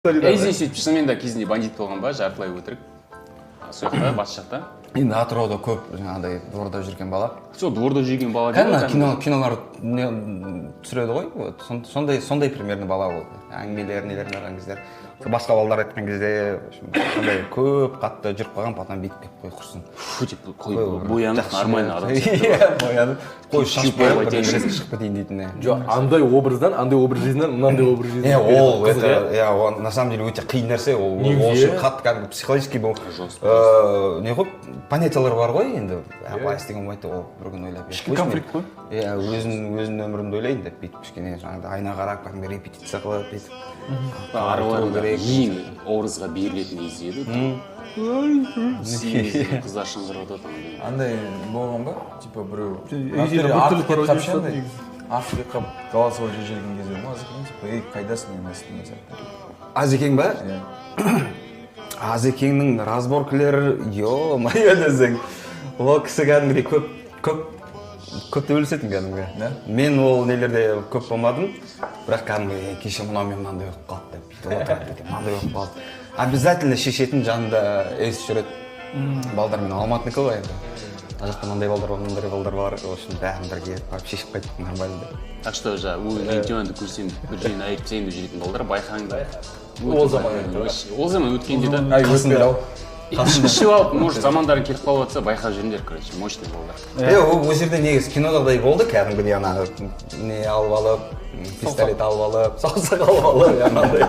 Эйзи сөйтіп шынымен де кезінде бандит болған ба, жартылай өтірік. Сол жақта, батыс жақта. Енді атырауда көп жаңағыдай дворда жүрген бала. Сол дворда жүрген бала кәдімгі кинолар түсіреді ғой. Сондай примерно бала болды. Әңгімелер, нелерін алған кездер. Басқа балалар айтқан кезде сондай көп қатты жүріп қалған, потом бүйтіп келіп қой құрсын. Фу деп қой боянып нормально адам. Иә, боянып. Қой шаш боянып резко шығып кетейін дейтін. Жоқ, андай образдан, андай образ жизньнен, мынандай образ жизнь. Ол это на самом деле өте қиын нәрсе. Ол үшін қатты кәдімгі психологический бұл не ғой понятиялар бар ғой енді. Былай істеген болмайды, ол бір күн ойлап. Ішкі конфликт қой. Иә, өзінің өмірімді ойлайын деп бүйтіп кішкене жаңағыдай айна қарап, кәдімгі репетиция қылып бүйтіп. Араларында ең образға берілетін Эйзи еді. Қыздар шыңғырып отыр. Андай болған ба? Типа біреу Артық қапшандай. Артық қап голосовой жүрген кезде ма? Типа, ей, қайдасың еместің сияқты. Азекең ба? Азекеңнің разборкілері, ё-моё десең. Ол кісі кәдімгідей көп төбелесетін кәдімгі. Мен ол нелерде көп болмадым, бірақ кәдімгі кеше мынаумен мынандай болып қалды деп. Мынандай болып қалды. Обязательно шешетін жанында ес жүреді. Балдармен Алматынікі ғой енді. Жақта мынандай балдар бар, ол үшін бәрін бірге барып шешіп қайттық нормально. Так что видеоны көрсем, бір жерін айыптайын деп жүретін балдар байқаңдар. Ол заман өткенде да. Ішіп алып, может, замандарын келіп қалып жатса, байқап жүріңдер, короче, мощный балдар. Ол жерде негізі кинодағыдай болды, кәдімгідей ана не алып алып, пистолет алып алып, саусақ алып алып, анандай.